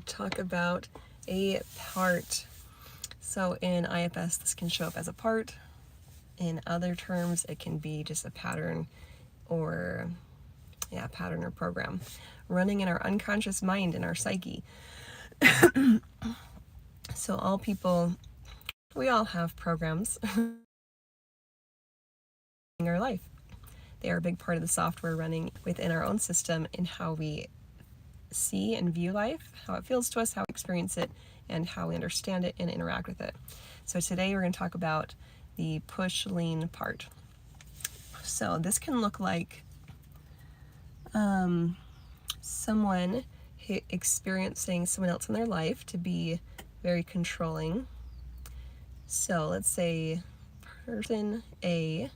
talk about a part. So in IFS, this can show up as a part. In other terms, it can be just a pattern or program running in our unconscious mind, in our psyche. So all people, we all have programs in our life. They are a big part of the software running within our own system in how we see and view life, how it feels to us, how we experience it, and how we understand it and interact with it. So today we're going to talk about the push-lean part. So this can look like someone experiencing someone else in their life to be very controlling. So let's say person A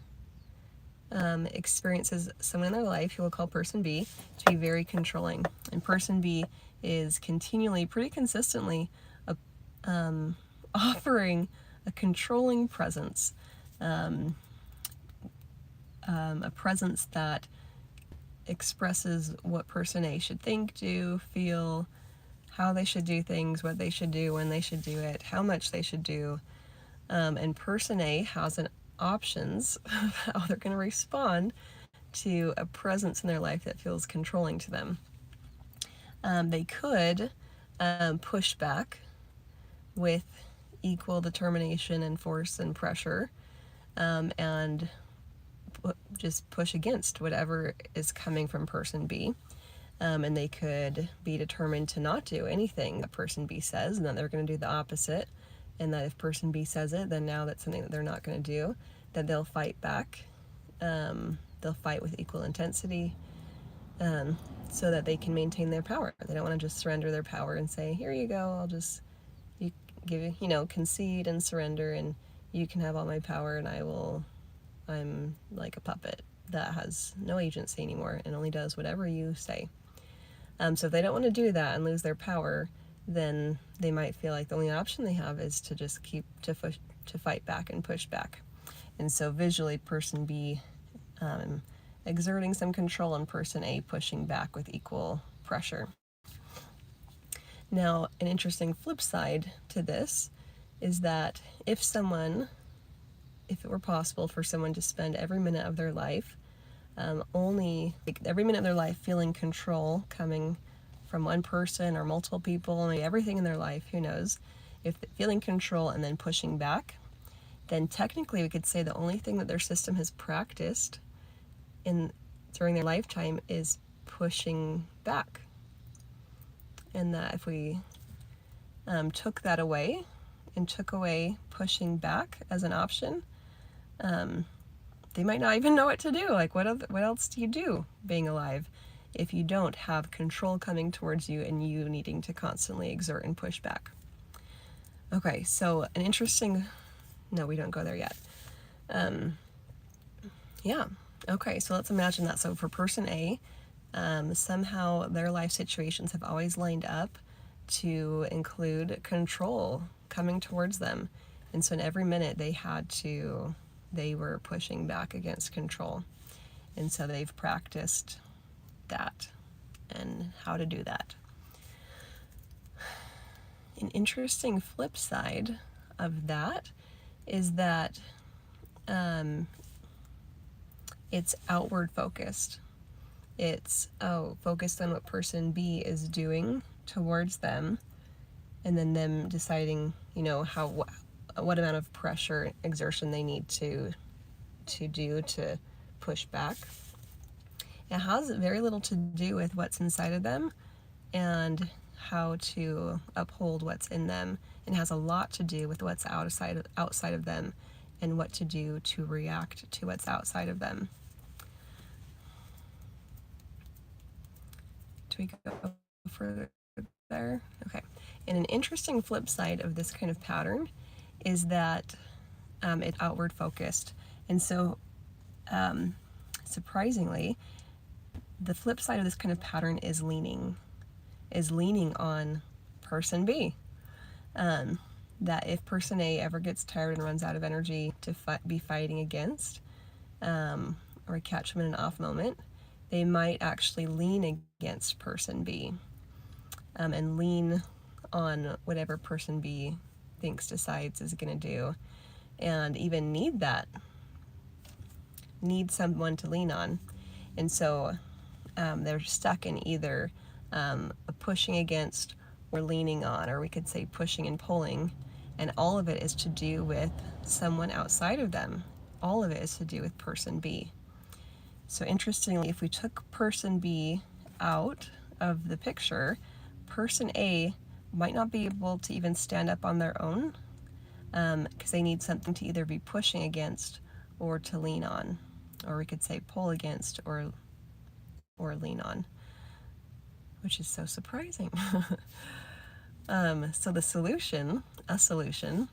experiences someone in their life, who we'll call person B, to be very controlling. And person B is continually, pretty consistently, offering a controlling presence, a presence that expresses what person A should think, do, feel, how they should do things, what they should do, when they should do it, how much they should do. And person A has an options of how they're going to respond to a presence in their life that feels controlling to them. They could push back with equal determination and force and pressure, and just push against whatever is coming from person B. And they could be determined to not do anything that person B says, and that they're going to do the opposite. And that if person B says it, then now that's something that they're not going to do, that they'll fight back. They'll fight with equal intensity, so that they can maintain their power. They don't want to just surrender their power and say, here you go, I'll just concede and surrender, and you can have all my power, and I'm like a puppet that has no agency anymore and only does whatever you say. So if they don't want to do that and lose their power, then they might feel like the only option they have is to just keep to fight back and push back. And so visually, person B exerting some control, and person A pushing back with equal pressure. Now, an interesting flip side to this is that if it were possible for someone to spend every minute of their life every minute of their life feeling control coming from one person or multiple people, maybe everything in their life, who knows, if feeling control and then pushing back, then technically we could say the only thing that their system has practiced during their lifetime is pushing back. And that if we took that away and took away pushing back as an option, they might not even know what to do. Like, what else do you do being alive if you don't have control coming towards you and you needing to constantly exert and push back? Okay, so no, we don't go there yet. Okay, so let's imagine that. So for person A, somehow their life situations have always lined up to include control coming towards them. And so in every minute they were pushing back against control. And so they've practiced that and how to do that. An interesting flip side of that is that it's outward focused. It's focused on what person B is doing towards them, and then them deciding, what amount of pressure, exertion they need to do to push back. It has very little to do with what's inside of them and how to uphold what's in them, and has a lot to do with what's outside of them and what to do to react to what's outside of them. Do we go further there? Okay. And an interesting flip side of this kind of pattern is that it's outward focused. And so surprisingly, the flip side of this kind of pattern is leaning on person B. That if person A ever gets tired and runs out of energy to be fighting against, or catch them in an off moment, they might actually lean against person B, and lean on whatever person B thinks, decides is going to do, and even need someone to lean on. And so they're stuck in either a pushing against or leaning on, or we could say pushing and pulling, and all of it is to do with someone outside of them. All of it is to do with person B. So interestingly, if we took person B out of the picture, person A might not be able to even stand up on their own, because they need something to either be pushing against or to lean on, or we could say pull against or lean on, which is so surprising. So the solution, a solution,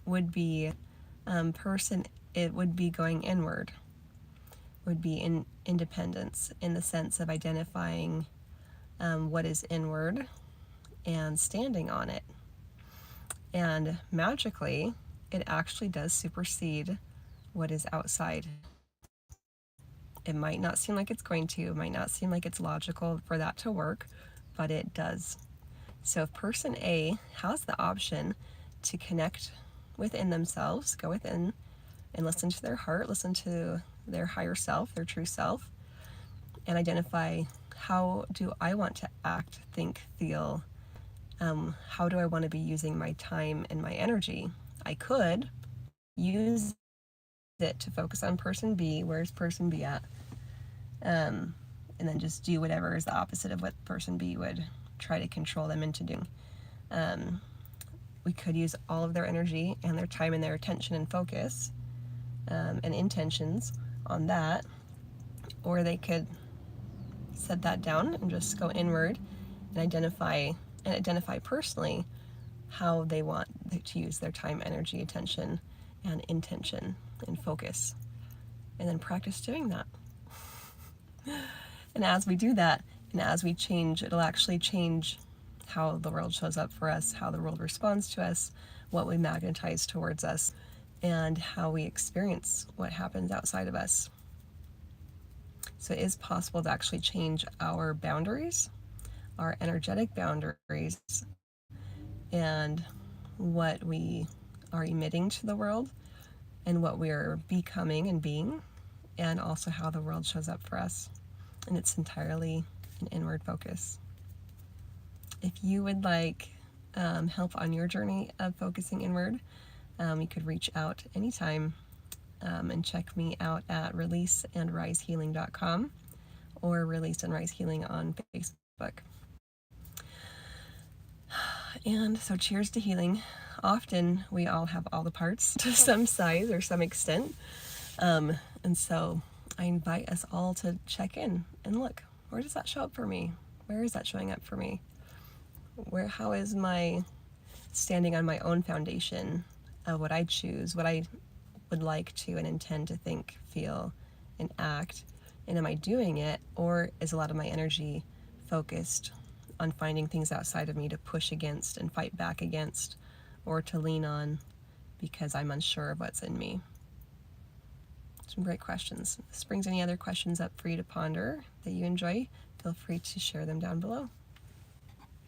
would be it would be going inward, would be in independence, in the sense of identifying what is inward and standing on it. And magically, it actually does supersede what is outside. It might not seem like it's going to, it might not seem like it's logical for that to work, but it does. So if person A has the option to connect within themselves, go within and listen to their heart, listen to their higher self, their true self, and identify, how do I want to act, think, feel? How do I want to be using my time and my energy? I could use it to focus on person B. Where's person B at? And then just do whatever is the opposite of what person B would try to control them into doing. We could use all of their energy and their time and their attention and focus and intentions on that, or they could set that down and just go inward and identify personally how they want to use their time, energy, attention, and intention and focus, and then practice doing that. And as we do that, and as we change, it'll actually change how the world shows up for us, how the world responds to us, what we magnetize towards us, and how we experience what happens outside of us. So it is possible to actually change our boundaries, our energetic boundaries, and what we are emitting to the world, and what we're becoming and being, and also how the world shows up for us. And it's entirely an inward focus. If you would like help on your journey of focusing inward, you could reach out anytime and check me out at releaseandrisehealing.com or Release and Rise Healing on Facebook. And so cheers to healing. Often we all have all the parts to some size or some extent. And so I invite us all to check in and look, where does that show up for me? Where is that showing up for me? How is my standing on my own foundation of what I choose, what I would like to and intend to think, feel, and act? And am I doing it, or is a lot of my energy focused on finding things outside of me to push against and fight back against, or to lean on because I'm unsure of what's in me? Some great questions. If this brings any other questions up for you to ponder that you enjoy, feel free to share them down below.